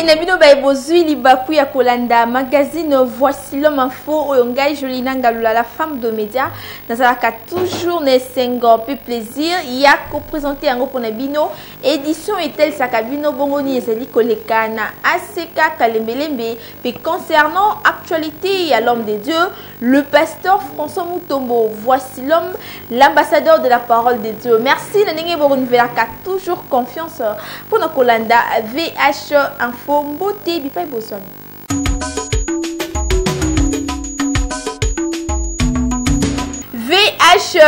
Nabino Baibozui Libaku ya Kolanda magazine Voici l'homme info Oyongai Jolina Ngalula la femme de médias Nazalaka toujours ne sengo peu plaisir Yako présenté en pour Nabino édition est-elle Sakabino Bongoni Ezeli Kolekana ACK Kalembelembe puis concernant actualité à l'homme de Dieu le pasteur François Mutombo voici l'homme l'ambassadeur de la parole de Dieu merci Nanenge Boronvelaka toujours confiance pour nos Kolanda VH Info Mbote Bipai Boson. VH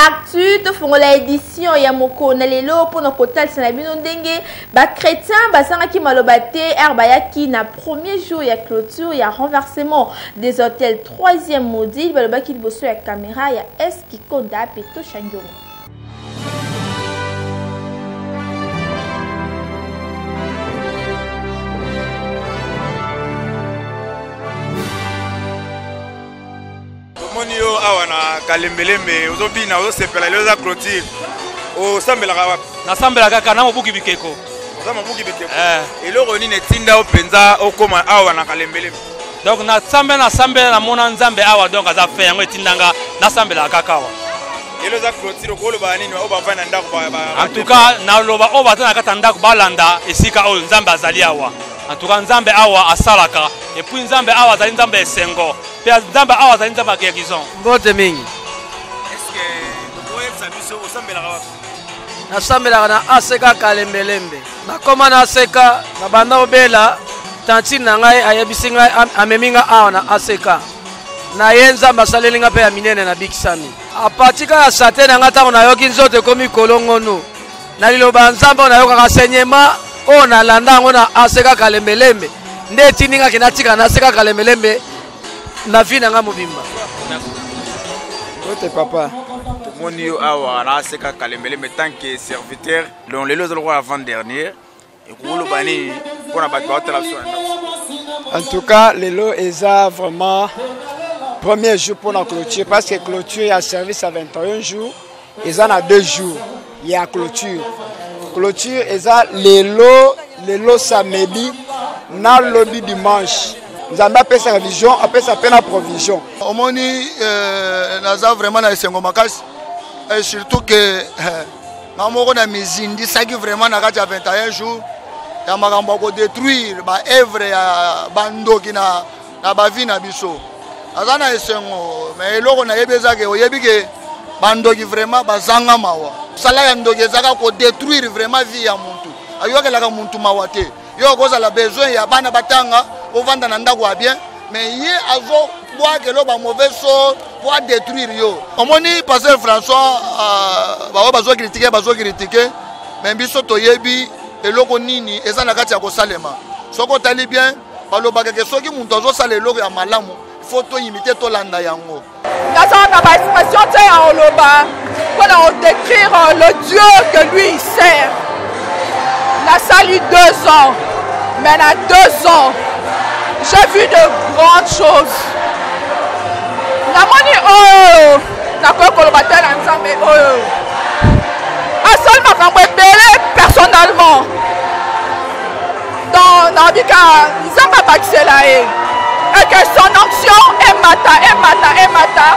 Actu to fongo la édition ya moko na lelo pour nos kotal sanabino ndenge ba chrétien basanga ki malobate erbayaki na premier jour ya clôture ya renversement des hôtels troisième module balobaki liboso ya caméra ya Eskikonda Peto Changyongo. Monio awana kalembelembe uzobina uzosepela lelo za clôture o sambela wapi na sambela kaka na mobuki bikeko za mobuki bikeko eloko nini etinda openza okoma awana kalembelembe donc na sambela na mona nzambe awa donc aza fe yango etindanga na sambela kaka wa lelo za clôture ko loba nini o ba vana ndako ba en tout cas na loba o batana kata ndako balanda esika oyo nzambe azali awa en tout cas nzambe awa asalaka et puis nzambe awa azali nzambe esengo pe nzambe awa azali nzambe guérison mbote mingi est-ce que oye sabiso osambela wapi na sambela na ACK Kalembelembe na koma na ACK na banda obela tantine na ngai ayebisi ngai ameminga awa na ACK na ye nzambe asalelinga pe ya minene na bikisami apatika ya sate na ngai ntango nayoki nzoto ekomi kolongono na liloba nzambe nayokaka enseignement oyo nalanda yango na ACK Kalembelembe nde etindingaki natika na ACK Kalembelembe na vie na nga mobimba. Ote papa. Moni yo awa na ACK Kalembelembe tant que serviteur dans les lois de loi avant-dernière et ko bani pour abattre la en tout cas lelo eza vraiment premier jour pour la clôture parce que clôture y a service à 21 jours eza na 2 jours il y a clôture eza lelo samedi na lobby dimanche nzambe apesa vision apesa pena provision omoni naza vraiment na esengo makasi et surtout que namoko na mizindi saki vraiment na kati ya 21 jours ya makambo ko détruire ba œuvre ya bandoki na bavi na biso aza na esengo mais eloko na yebeza ke oyebi ke bandoki vraiment bazanga mawa sala ya ndoki ezaka ko détruire vraiment vie ya muntu ayokelaka muntu mawa te yo kozala besoin ya bana batanga ovanda na ndako ya bien mais ye azo boake lo ba mauvais sort pour détruire yo omoni pasteur François bazo critiquer mais biso toyebi eloko nini eza na kati ya kosalema soko tali bien balobaka ke soki muntu azo sala eloko ya malamu faut to imiter to landa yango na ba expression te ya oloba pour décrire le Dieu que lui il sert la sali 2 ans mais na 2 ans j'ai vu de grandes choses. Namoni oh, nakoko koloba te na nzambe oh. Asal makambo ebele personnellement. Dans bika nzambe bakisela e. Et que son onction est mata.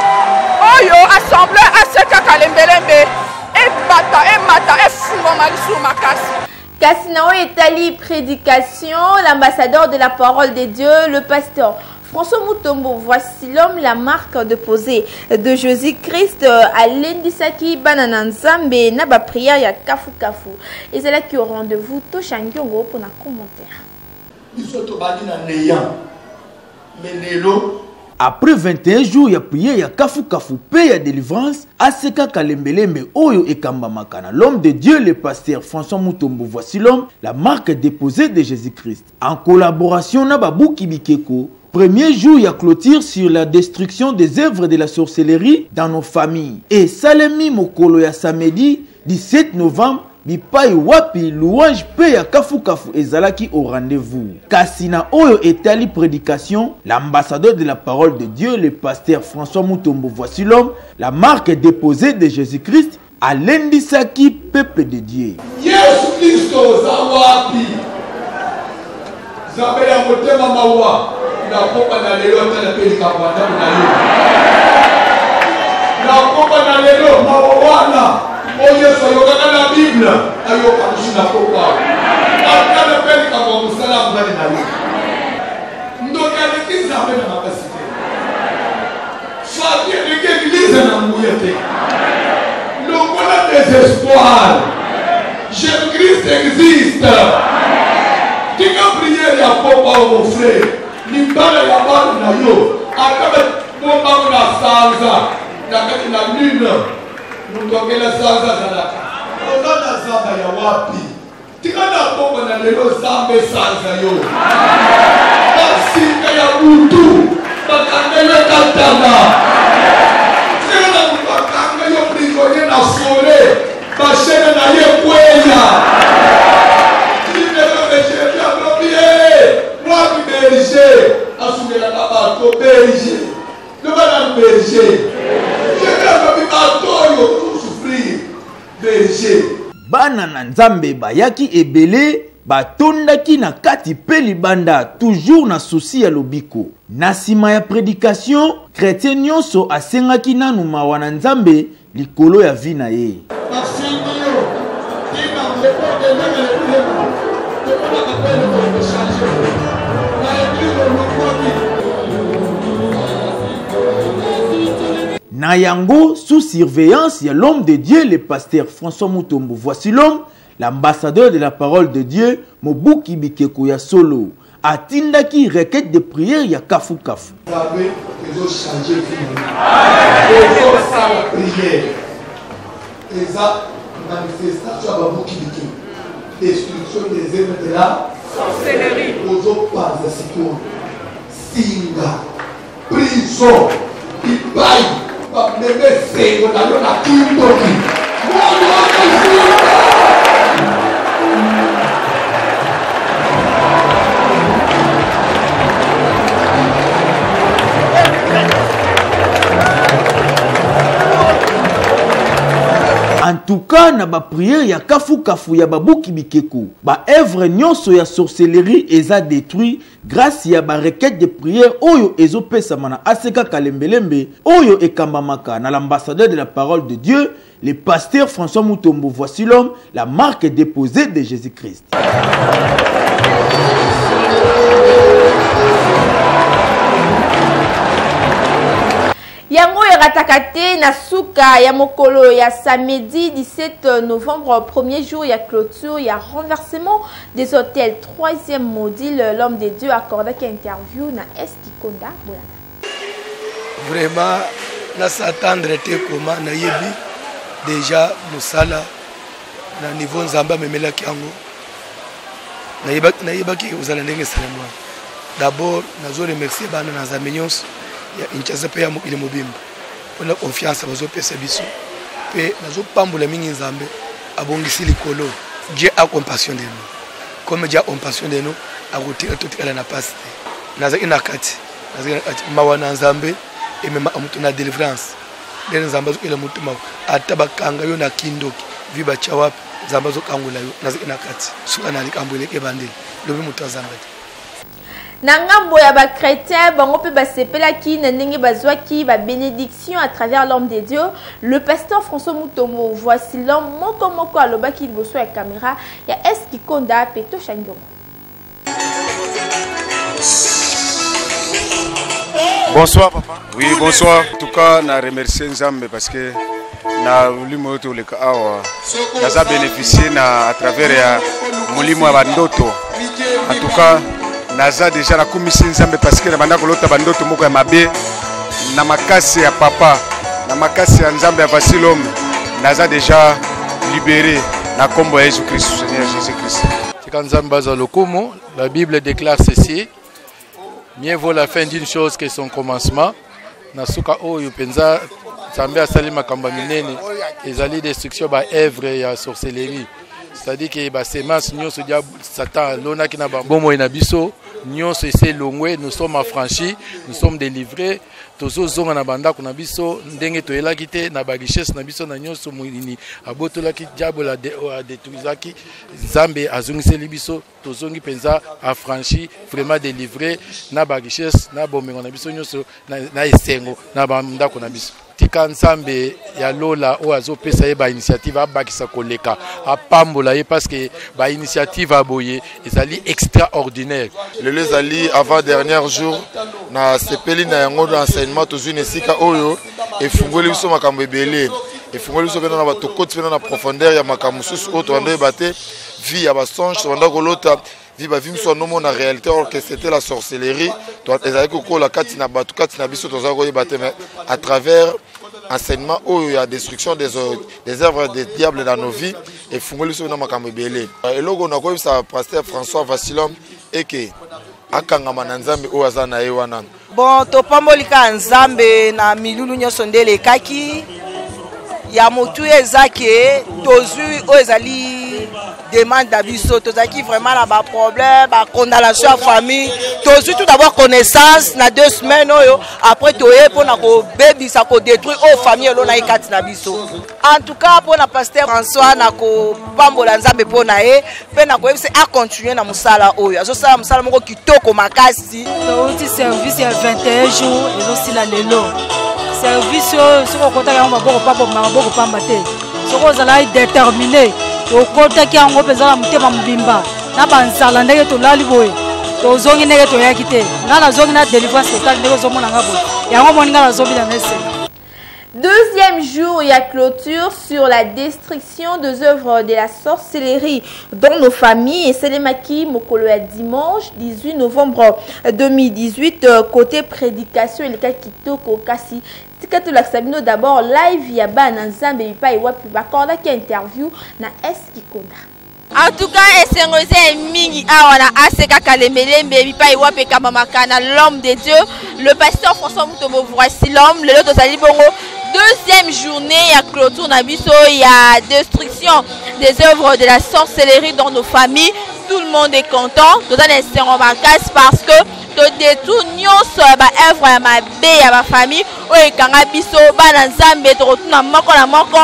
Oyo assemblée ACK Kalembelembe et mata et fungoma lisu makasi. Kassinao Etali prédication, l'ambassadeur de la parole de Dieu, le pasteur François Mutombo, voici l'homme, la marque déposée de Jésus-Christ à l'Indisaki Banananzambe, Naba prière ya Kafu. Et c'est là qui au rendez-vous, Toshangyongo pour un commentaire. Après 21 jours, il y a prié, il y a Kafu, paix, il y a délivrance. ACK Kalembelembe, Oyo et Kambamaka. L'homme de Dieu, le pasteur François Mutombo, voici l'homme, la marque déposée de Jésus-Christ. En collaboration, Nababou Kibikeko. Premier jour, il y a clôture sur la destruction des œuvres de la sorcellerie dans nos familles. Et Salemi Mokolo ya samedi, 17 novembre, Bipai wapi louange pe ya Kafu ezalaki au rendez-vous. Kasina Oyo Etali prédication, l'ambassadeur de la parole de Dieu, le pasteur François Mutombo, voici l'homme, la marque déposée de Jésus-Christ à l'Indisaki, peuple de Dieu. Yesu Christo za wapi? Nzambe ya motema mawa na kopa na lelo tala peli kapanda na yo. Na kopa na lelo mawana oye soyoka na Bible ayoka kushina kopa. Akana peli kapanda musala mbali na yo. Ndoka ni Nzambe na kapasite. Soit bien de l'église na muyete. Le voilà désespoir. Jésus-Christ existe. Tu peux prier ya papa mon frère. Nimbala ya bana na yo. Akabe pomba na sanza. Nakati na lune. Mutoke la sanza zalaka. Ona zamba ya wapi? Tikana pomba na lelo zambe sanza yo. Basika ya mutu. Bakandele katana. Tikana mubakanga yo prigoye na sole. Bachene na ye kwenya. Libero berger ya blobier. Moi berger. Asumela na bato berger. Le bana berger. Je vais batoyo tout souffrir. Berger. Bana na Nzambe bayaki ebele batondaki na kati pe libanda toujours na souci ya lobiko. Na sima ya prédication, chrétien nyonso asengaki nanu mawa na Nzambe likolo ya vi na ye. Na yango, sous surveillance, il y a l'homme de Dieu, le pasteur François Mutombo. Voici l'homme, l'ambassadeur de la parole de Dieu, Mobuki Bikeko ya solo. Atindaki requête de prière ya kafu kafu. Manifestation à Babuki Bikeko. Destruction des œuvres de la sorcellerie. Ozo Paza Sikon. Singa. Prison. Ibai. Babnebe Sego. Nalona Kindoki. En tout cas, na ba prière ya kafu kafu ya Babuki Bikeko, ba œuvre nyonso ya sorcellerie eza détruit grâce ya ba requête de prière oyo ezo pesa mana aseka kalembelembe oyo ekambamaka na l'ambassadeur de la parole de Dieu, le pasteur François Mutombo. Voici l'homme, la marque déposée de Jésus-Christ. Yango eratakate na suka ya mokolo ya samedi 17 novembre, premier jour ya clôture, ya renversement des hôtels, troisième module, l'homme de Dieu accordé qu'une interview na Estikonda Bolana. Vraiment, na s'attendre comment na yebi déjà musala na niveau nzamba memela kiango na yeba ki uzala ndenge salama. D'abord nazo remercier bana na zamenyos ya inchaza pe ya mokili mobimba pona confiance bazo pesa biso pe nazo pambola mingi nzambe abongisi likolo. Dieu a compassion de nous, comme Dieu a compassion de nous a retirer tout la na passe naza inakati mawana nzambe et même amutu na délivrance les nzambe zo ila mutu mawa atabakanga yo na kindoki viba chawapi nzambe zo kangula yo naza inakati suka na likambole ke bandeli lobi mutu azamba. Nangambo ya ba chrétien bango pe ba sepelaki na ndenge bazwaki ba bénédiction à travers l'homme de Dieu, le pasteur François Mutombo. Voici l'homme moko moko alobaki liboso ya caméra ya Estikonda Peto Shangoma. Bonsoir papa. Oui, bonsoir. En tout cas, na remercier Nzambe parce que na mulimo to le kawa naza bénéficier na à travers ya mulimo ya bandoto. En tout cas, naza déjà na kumisi Nzambe parce que na banda kolota bandoto moko ya mabe na makasi ya papa na makasi ya Nzambe ya Vasilom naza déjà libéré na kombo ya Jésus-Christ, Seigneur Jésus-Christ. Nzambe baza lokumo, la Bible déclare ceci: mieux vaut la fin d'une chose que son commencement. Nasuka oyo penza Nzambe asali makambo minene ezali destruction ba œuvre ya sorcellerie. C'est-à-dire que ba semence nyonso dia Satan lona ki na ba bomo na biso nyonso ese longwe, nous sommes affranchis, nous sommes délivrés tozozonga na bandako na biso ndenge toyelaki te na ba richesse na biso na nyonso molini abotolaki diable adétruisaki Nzambe azongiseli biso tozongi penza affranchi vraiment délivré na ba richesse na bomengo na biso nyonso na esengo na bandako na biso tika Nzambe ya lola o azopesa ye ba initiative abakisa koleka apambola ye parce que ba initiative aboye ezali extraordinaire lelo ezali avant dernier jour na sepeli na yango d'enseignement tozwi nesika oyo efungoli biso makambo ebele efungoli biso pena na batokoti pena na profondeur ya makambo mosusu oyo tobanda yeba te vie ya basonge tobanda kolota vie bavie miso anomo na réalité or que c'était la sorcellerie ezali kokola kati na bato kati na biso tozala koyeba te mais à travers enseignement oyo ya destruction des œuvres des diables dans nos vies efungoli biso pena makambo ebele eloko na koyebisa pasteur François Vassilom eke akangama na Nzambe oyo aza na ye wana bon topambolika Nzambe na milulu nyonso nde elekaki ya motu ezake tozwi oyo ezali demande d'abiso tozaki vraiment na ba problème ba condamnation à famille tozwi tout d'abord connaissance na 2 semaines oyo après toye pona ko bebisa ko détruire o famille elo na ikati na biso en tout cas pona pasteur François na ko pambola Nzambe pona ye pe na ko yebisa a continuer na musala oyo azo sala musala moko kitoko makasi to service ya 21 jours ezo sila lelo service soko kota ya maboko papa maboko pamba te soko zala déterminé okota ki yango pezala mutema mbimba na banzala ndenge tolali boye tozongi ndenge toyaki te nga nazongi na délivrance totale ndenge ozomona nga boye yango moninga nazobila na ese. Deuxième jour, il y a clôture sur la destruction des œuvres de la sorcellerie dans nos familles. Et c'est les maquis Mokolo à dimanche 18 novembre 2018. Côté prédication, il y a Kitoko Kasi. Sabino d'abord live ya bana Nzambe bipa iwapi bakorda ki interview na Eskikonda. En tout cas, c'est mingi awana aseka kalemelembe bipa iwapi kamamakana l'homme de Dieu, le pasteur François Mutombo voici l'homme, le lot tozali bongo. Deuxième journée, il y a clôture nabiso, il y a destruction des œuvres de la sorcellerie dans nos familles. Tout le monde est content. Tout le monde est parce que to détournions ba œuvre ya mabe ya ba famille oyo kanga biso bana Nzambe to rotuna moko na moko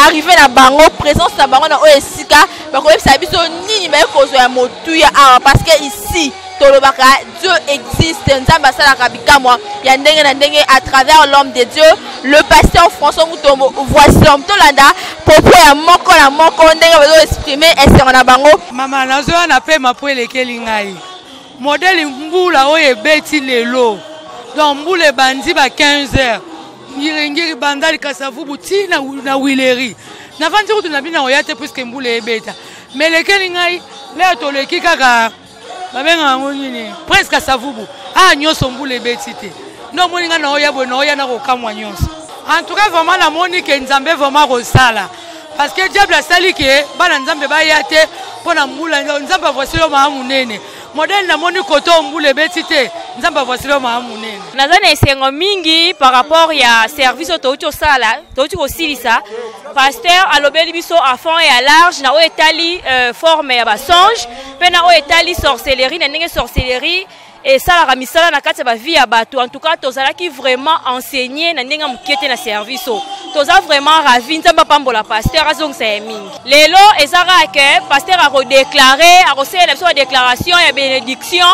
arriver na bango présence na bango na oyo esika ba ko yebisa biso nini ba kozo ya motuya awa parce que ici tolobaka Dieu existe Nzambe asalaka bikamwa ya ndenge na ndenge à travers l'homme de Dieu le pasteur François Mutombo voici l'homme tolanda popo ya moko na moko ndenge bazo exprimer esengo na bango mama nazo na pe mapoele kelingai modèle mbula oye beti lelo donc mbule bandi ba 15h ngiri bandali kasavubu tina na wileri na vandi kutu na bina oyate puisque mbule ebeta mais lekeli ngai le to leki kaka babenga ngoni presque kasavubu nyonso mbule ebeti te no moninga na oya bo na oya na kokamwa nyonso en tout cas vraiment la moni ke Nzambe vraiment kosala parce que diable asali ke bana Nzambe ba yate pona mbula Nzambe voici lo ma munene modèle na moni koto mbule betite Nzamba voici le mamunene nazana esengo mingi par rapport ya service auto sala auto kosilisa pasteur alobeli biso à fond et à large na o etali forme ya ba songe pe na o etali sorcellerie na ndenge sorcellerie et ça la misala na kati ba vie ya bato en tout cas tozala ki vraiment enseigner na ndenge mukete na service toza vraiment ravi Nzamba pambola pasteur azong sa mingi lelo ezara ke pasteur a redéclarer a recevoir la déclaration ya bénédiction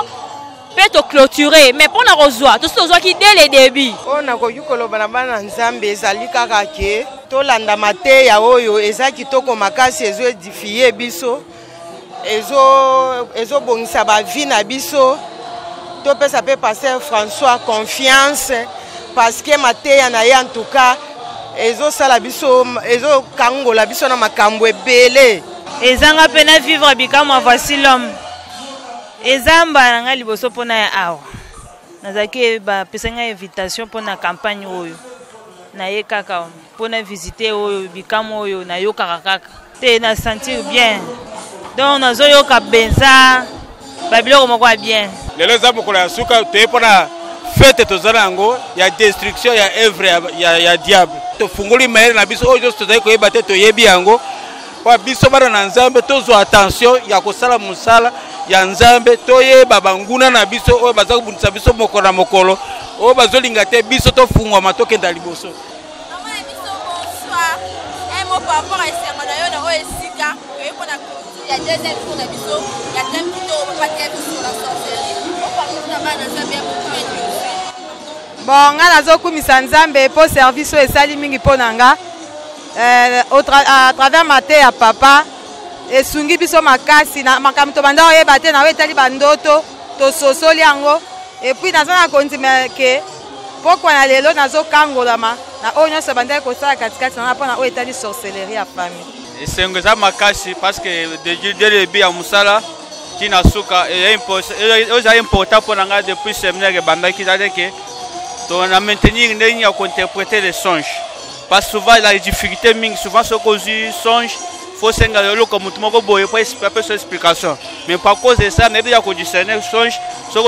peut to clôturer mais pour na rezoa tout ce qui dès le début on a koyu koloba na bana Nzambe ezali kaka ke to landa mate ya oyo ezaki toko makasi ezo édifier biso ezo bongisa ba vie na biso to pesa pe pasteur François confiance parce que mate ya na ye en tout cas ezo sala biso ezo kangola biso na makambo ebele ezanga pena vivre bikama voici l'homme ezamba nanga liboso pona ya awa nazaki ba pesenga invitation pona campagne oyo na ye kaka pona visiter oyo bikama oyo na yo kaka te na sentir bien donc nazo yo ka benza babilo moko bien lelo za mokolo ya suka te pona fête tozala yango ya destruction ya œuvre ya diable to fungoli mayele na biso oyo tozali koyeba te toyebi yango kwa biso bana na Nzambe tozo attention ya kosala musala ya Nzambe toyeba banguna na biso oyo baza kubundisa biso mokolo na mokolo oyo bazolinga te biso tofungwama tokenda liboso. Un mot par rapport à esengo na yo na oyo esika oyebi mpona il y a deuxième jour na biso ya thème kitoko bapatia sur la sorcellerie oparti na bana nzambe ya motu. Bon, nga nazokumisa nzambe mpo service oyo esali mingi mpo na nga à travers mate ya papa esungi biso makasi na makambo tobanda oyeba te na oyo etali bandoto tososoli yango epuis naza na kondima ke pokwa na lelo nazokangolama na oyo nyonso bandaki kosala katikati na mpona oyo etali sorcellerie ya famille. Esengo eza makasi parce que dès le début ya mosala tina suka eza important mpo na nga depuis séminaire ebandaki ezali ke tona maintenir ndenge ya kointerpréter les songes parce que souvent la difficulté mingi souvent soki ozwi songe faut senga eloko motu moko boye po apesa explication mais par cause de ça nayebi ya kodiscerne songe soki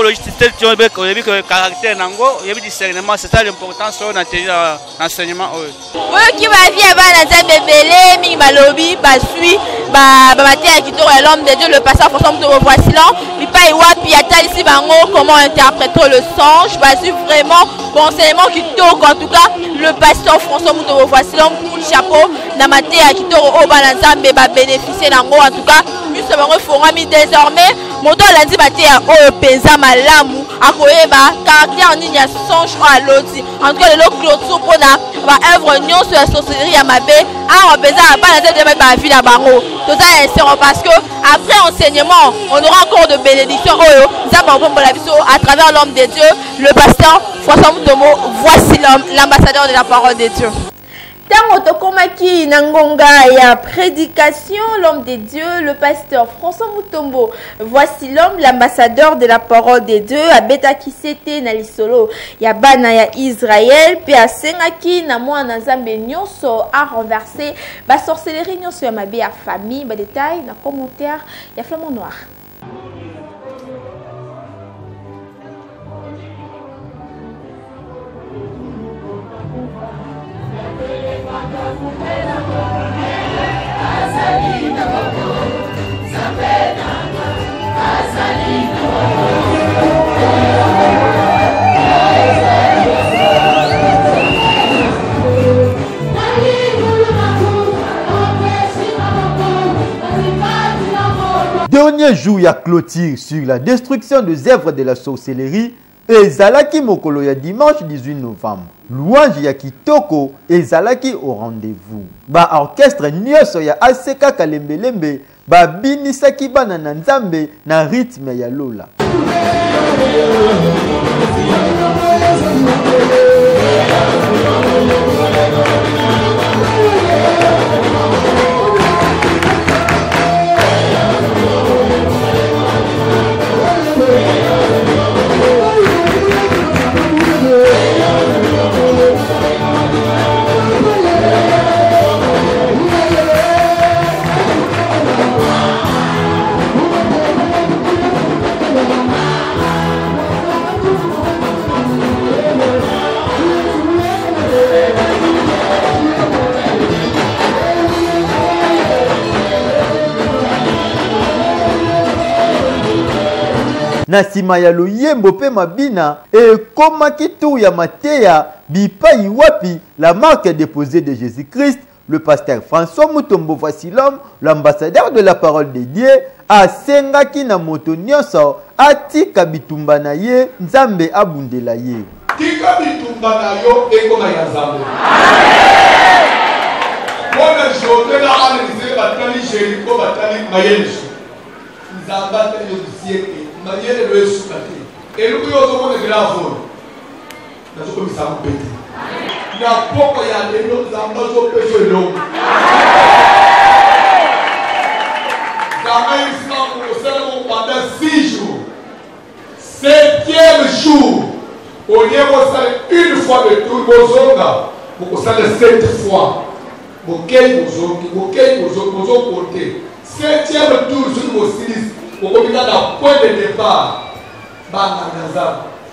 oyebi ke caractère nango oyebi discernement c'est ça l'importance oyo na tenir enseignement oyo oyoki bavi ya bana nzambe ebele mingi balobi basui bamateya ya kitoko ya l'homme de Dieu le pasteur François Mutombo Voissilan mipai wapi atalisi bango comment interpréter le songe basui vraiment bon enseignement kitoko en tout cas le pasteur François Mutombo Voissilan pour chapeau na mateya ya kitoko oyo bana nzambe babénéficie nango en tout cas biso bango efongwami désormais moto alandi mateya oyo mpenza malamu akoyeba caractère nini ya songe oyo aloti en tout cas lelo clôture mpona baœuvre nyonso ya sorcellerie ya mabe awa mpenza bana nzambe bayebi bavi na bango toza ya esengo parce que après enseignement on aura encore de bénédiction oyo nzambe akopombola biso à travers l'homme de Dieu le pasteur François Mutombo Voissilan l'ambassadeur de la parole de Dieu. Tango tokomaki na ngonga ya prédication, l'homme de Dieu, le pasteur François Mutombo Voissilan, l'ambassadeur de la parole de Dieu, abeta kisete na lisolo ya bana ya Israël, pe asengaki na mwana nzambe nyonso a renverser ba sorcellerie nyonso ya mabe ya famille, ba détail na commentaire ya Flamand Noir. Dernier jour ya clôture sur la destruction des œuvres de la sorcellerie ezalaki mokolo ya dimanche 18 novembre. Louange ya kitoko ezalaki au rendez-vous. Ba orchestre nyonso ya ACK Kalembelembe babinisaki bana na nzambe na rythme ya lola. Na sima ya loyembo pe mabina ekomaki tour ya mateya bipai wapi la marque déposée de Jésus-Christ, le pasteur François Mutombo Voissilan, l'ambassadeur de la parole de Dieu, asengaki na moto nyonso atika bitumba na ye nzambe abundela ye. Tika bitumba na yo ekoma ya nzambe. Bona jote na analyser batali Jericho batali Mayesu. Nzamba te yo sieke. Maniere lo esukati. Eluku yo zo mone gravo. Na zo komisa mpete. Na poko ya lelo nzamba zo peso elo. Nzamba islam ko sala mo pendant 6 jours. 7e jour. On y a une fois de tout bozonga. Pour ça 7 fois. Bokei bozongi, bozo côté. 7e tour sur le silis. Au point de départ,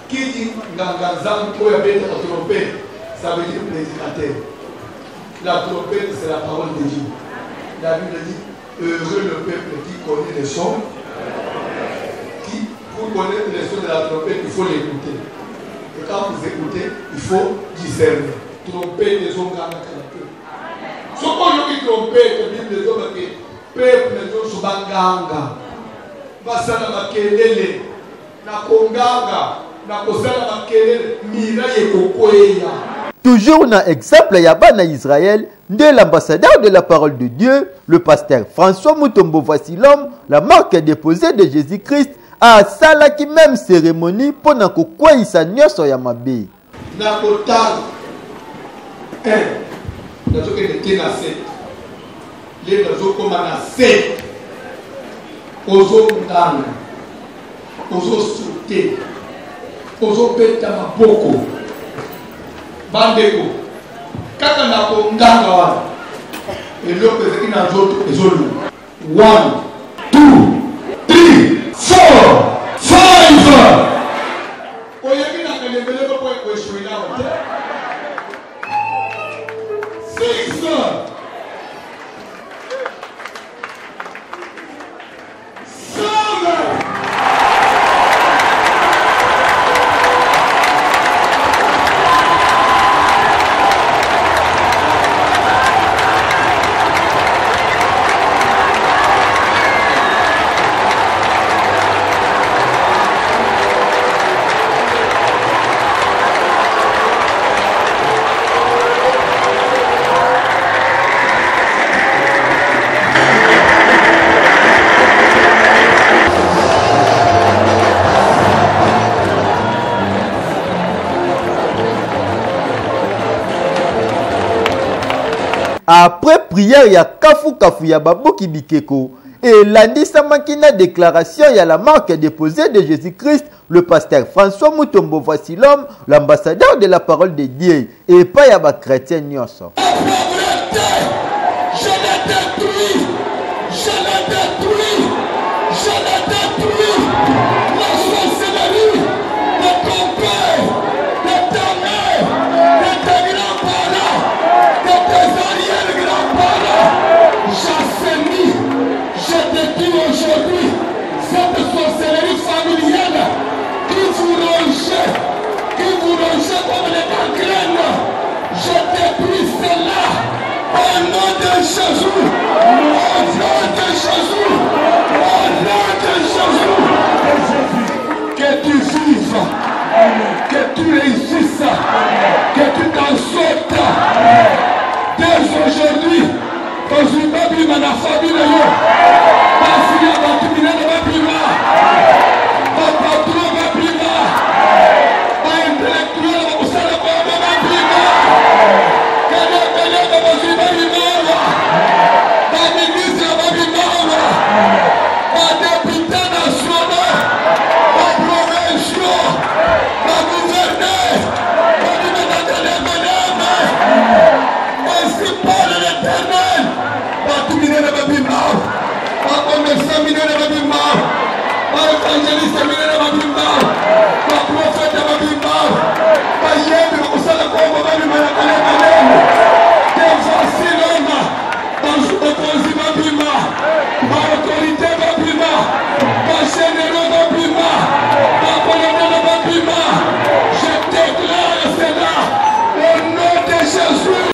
qui dit Ngangazam, pour la trompette, ça veut dire prédicateur. La trompette, c'est la parole de Dieu. La Bible dit heureux le peuple qui connaît les sons. Qui, pour connaître les sons de la trompette, il faut l'écouter. Et quand vous écoutez, il faut discerner. Tromper les hommes dans la canapé. Ce qu'on dit tromper, la Bible des hommes qui peuple les hommes sont banganga. Basana makelele, na konganga, na kosala makelele, mira ye kokweya. Toujours dans l'exemple Yabana Israël, de l'ambassadeur de la parole de Dieu, le pasteur François Mutombo Vassilom, la marque déposée de Jésus-Christ, a sala qui même cérémonie pour na kokweyisa nyonso ya mabe. Na kotal, na zoke de tena set, le na zoko mana set, ozo nganga, ozo soute, ozo beta maboko, bandeko, kaka na konganga wana, eloko ezeki na nzoto ezolu. 1, 2, 3, 4, 5. Oyeki na kelembele ko ko eshuina wote. 6. Après prière, il y a kafu ya babuki bikeko. Et landisa makina déclaration, il y a la marque déposée de Jésus-Christ, le pasteur François Mutombo Vassilom, l'ambassadeur de la parole de Dieu. Et pas y a ba chrétien nyoso. Que tu vives, que tu réussisses, que tu t'en sortes. Dès aujourd'hui, quand je m'abîme à la famille,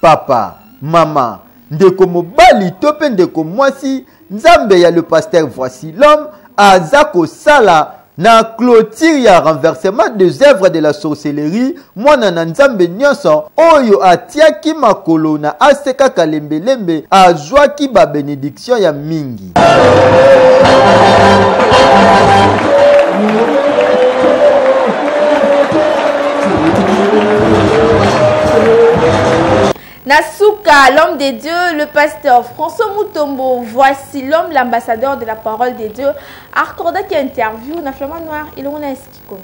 Papa, maman, ndeko mobali tope ndeko mwasi, nzambe ya le pasteur Vassilom, azako sala na clôture ya renversement des œuvres de la sorcellerie, mwana na nzambe nyonso, oyo atiaki makolo na aseka kalembelembe, azwaki ba bénédiction ya mingi. Nasuka, l'homme de Dieu, le pasteur François Mutombo, voici l'homme, l'ambassadeur de la parole de Dieu, a accordé une interview na Flamand Noir. Il en a expliqué.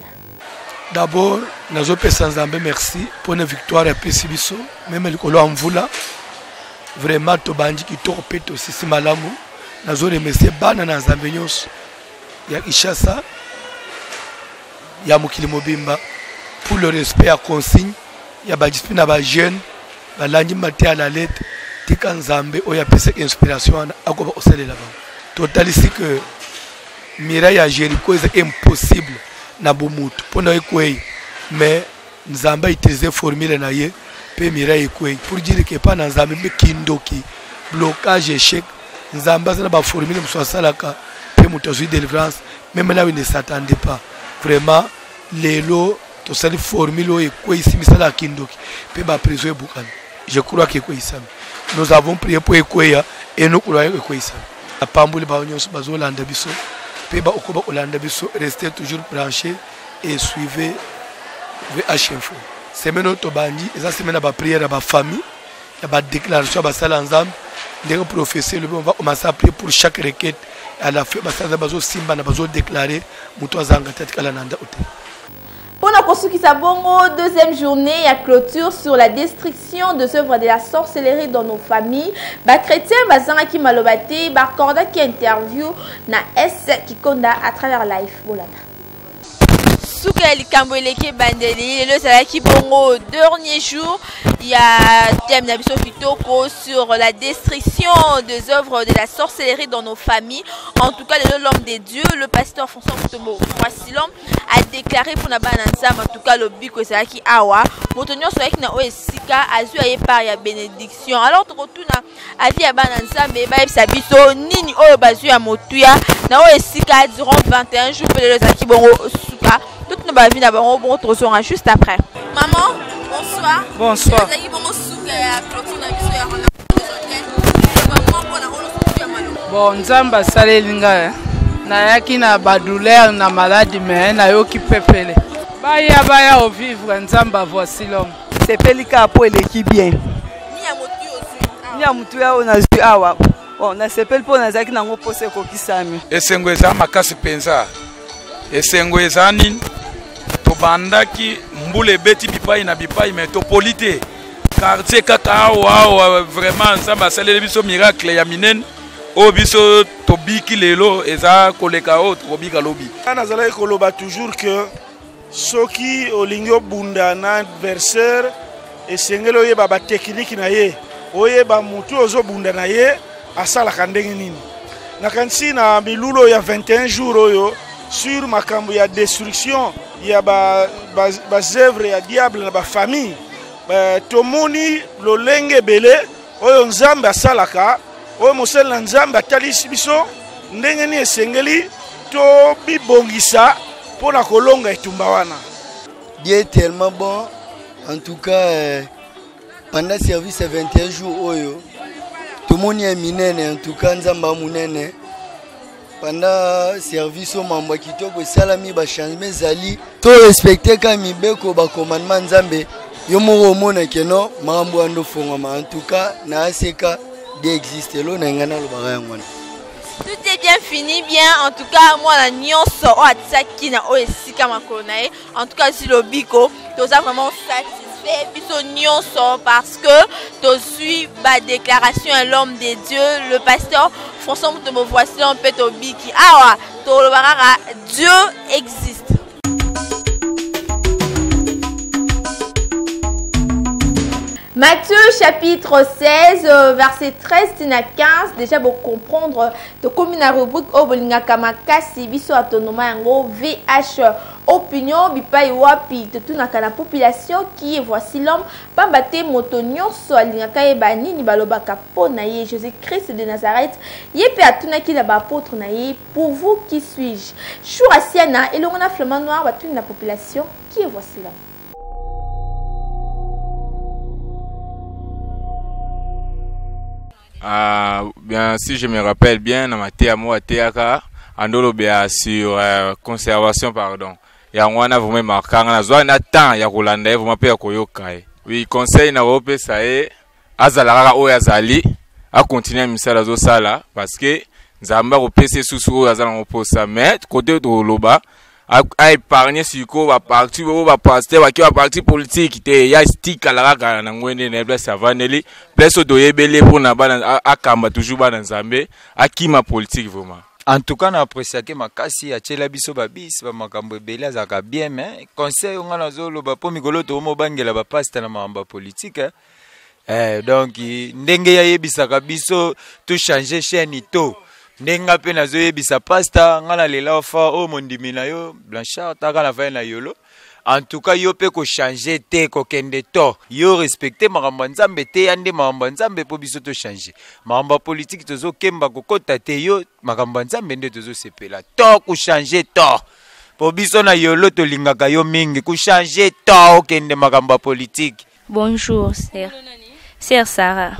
D'abord, nous avons merci pour une victoire à Pessibiso, même le colon en voula. Vraiment, tu bandit qui torpète aussi si malamu. Nous avons remercié Bana na Zambenyos. Il y a Ishasa, il y a Mukili Mobimba pour le respect à consigne. Il y a Badispi à jeune. Balandi maté à la lettre, tika nzambe oya pese inspiration akoba osele là-bas. Total ici que Mireille à Jéricho est impossible na bomutu pona ekwe mais nzamba utiliser formule na ye pe mira ekwe pour dire que pas nzamba me kindoki blocage échec nzamba ça ba formule msosalaka pe mutozui délivrance même là où il ne s'attendait pas vraiment lelo to sali formule ekwe ici misala kindoki pe ba prison bukana je crois que ekwe isami nous avons prié pour ekwe et nous croyons ekwe isami apambuli ba nyonso bazolanda biso pe ba okoba olanda biso restez toujours branchés et suivez VHF. Semaine auto bandi, eza semaine ba prière ba famille, ya ba déclaration ba sala ensemble, ndenge professeur le on va commencer à prier pour chaque requête à la fin ba sala bazo simba na bazo déclarer muto azanga tati kala nanda ote. Pour la construction bongo, deuxième journée à clôture sur la destruction de œuvres de la sorcellerie dans nos familles. Ba chrétien bazanga ki malobate, ba corda qui interview na S qui konda à travers live bolana. Souka likambo eleki bandeli le salaki bongo dernier jour il y a thème d'Abisso Kitoko sur la destruction des œuvres de la sorcellerie dans nos familles. En tout cas, l'homme des dieux, le pasteur François Mutombo voici l'homme a déclaré pour na bananza en tout cas le biko salaki awa motonyo soyaki na oesika azu aye par ya bénédiction. Alors to retourna avi ya bananza mais ba biso nini oyo bazu ya motuya na oesika durant 21 jours pour le salaki bongo suka. Toute nos bavies d'abord, on retrouvera juste après. Maman, bonsoir. Bonsoir. Bon, nzamba salelinga nayaki na badouleur na maladie mais na yoki pepele. Baya au vivre nzamba voici l'homme. Sepelika po eleki bien. Ni ya mutu ya ona zu awa. Bon, na sepel po na zaki na ngo pose ko kisami. Esengo eza makasi penza. Esengo eza nini? Tobandaki mbule beti bipai na bipai mais topolite. Quartier kaka awa vraiment nzamba saleli biso miracle ya minene. O biso tobiki lelo eza koleka o tobika lobi. Nazala koloba toujours que soki olingo bunda na adversaire esengelo ye baba technique na ye. Oye ba mutu ozo bunda na ye asala kandenge nini. Nakansi na milulo ya 21 jours oyo sur makambo ya destruction ya ba œuvre ya diable na ba famille. Tomoni lolenge bele oyo nzambe asalaka oyo mosel na nzambe atalisi biso ndenge ni esengeli to bibongisa pona kolonga etumba wana. Dieu est tellement bon. En tout cas pendant service 21 jours oyo tout le monde est minene en tout cas nzamba munene pendant service au mambo kitoko salami ba changement zali to respecter ka mibeko ba commandement nzambe yo mo mona keno mambo ando fongoma en tout cas na aseka d'exister lo na ngana lo ba ngwana. Tout est bien fini, bien. En tout cas, moi, la nyonso o atsaki na o esika makonae. En tout cas, si le biko, tu as vraiment satisfait biso nyonso parce que tu suis ba déclaration à l'homme des dieux, le pasteur François Mutombo voici un peu to biki. Ah ouais, to le barara, Dieu existe. Matthieu chapitre 16, verset 13 à 15, déjà pour comprendre de commune à rubrique au bolinga kamakasi biso autonoma yango VH opinion bipai wapi de toute la population qui est voici l'homme pambate motonyo so alingaka ebani ni baloba kapo na ye Jésus-Christ de Nazareth yepe atuna ki na ba apôtre na ye pour vous qui suis-je Chour asiana et l'on a flamand noir batune la population qui est voici l'homme. Bien, si je me rappelle bien, dans ma théâtre, théâtre, andolo bien sur conservation, pardon. Ya mwana vous me marquant, na zwa na temps ya kolanda, vous m'appelez koyokai. Oui, conseil na rope ça est, azalara o yazali, a continuer misala zo sala, parce que nzamba kopese susu azala ngoposa, mais côté de loba, a épargné siko ba parti ba pasteur ba ki ba parti politique te ya stick alara na ngwene na bless avaneli bless odoyebele pour na bana akamba toujours bana nzambe akima politique vraiment. En tout cas na apprécier que makasi a tshela biso ba bis ba makambo ebele azaka bien mais conseil nga na zolo ba po mikolo to mo bangela ba pasteur na mamba politique donc ndenge ya yebisaka biso to changer chaîne to Nenga pe nazo yebisa pasta ngana lela ofa o mondimi na yo Blanchard taka na fa na yolo en tout cas yo pe ko changer te ko kende to yo respecter makambo nzambe te yande makambo nzambe po biso to changer makambo politique tozo kemba ko kota te yo makambo nzambe nde tozo sepela to ko changer to po biso na yolo to lingaka yo mingi ko changer to kende makambo politique. Bonjour sœur. Sœur Sarah.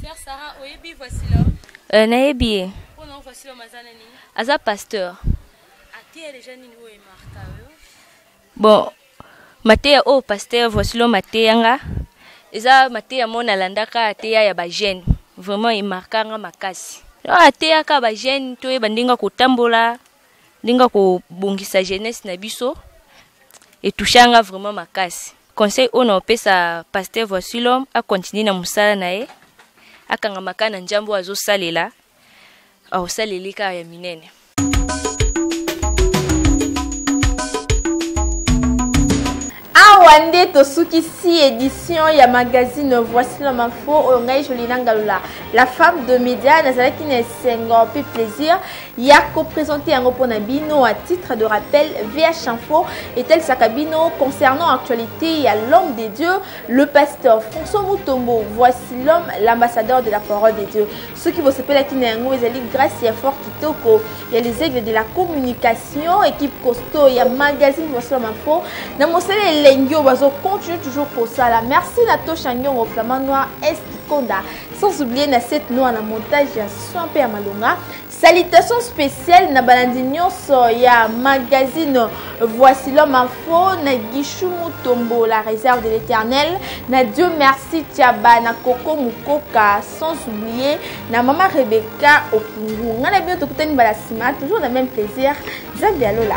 Sœur Sarah, oyebi voici là. Nayebi. Ono voici là mazana ni. Aza pasteur. Atie déjà ni wo e marka yo. Bon, Matéa o pasteur voici là Matéa nga. Eza Matéa mona landaka atea ya ba jeune. Vraiment il markanga makasi. Atea ka ba jeune to e bandinga kotambola, ndinga ko bongisa jeunesse na biso. Et touchanga vraiment makasi. Conseil on opesa pasteur voici l'homme a continuer na musala nae. Akanga makana njambo azo salela. Au salelika ya minene. Wande Tosukisi édition ya magazine Voici l'homme info Ongai Jolina Ngalula la femme de média Nazalaki Nesengo puis plaisir Yako présenté un Oponabino à titre de rappel VH Info est-elle Sakabino concernant actualité il y a l'homme des dieux le pasteur François Mutombo voici l'homme l'ambassadeur de la parole des dieux ceux qui vont s'appeler la Kinengo Ezali grâce et fort Kitoko il y a les aigles de la communication équipe costaud il y a magazine Voici l'homme info Namosele Lengyo Bazo continue toujours pour ça là. Merci Nato Chagnon au flamand noir Estikonda. Sans oublier na cette noix na montage ya Soin Père Malonga. Salutations spéciales na balandinyo so ya magazine Voici l'homme info na Guichou Mutombo la réserve de l'Éternel. Na Dieu merci Tiaba na Koko Mukoka sans oublier na Maman Rebecca Opungu. Ngana bien tokutani balasima toujours le même plaisir. Zambi alola.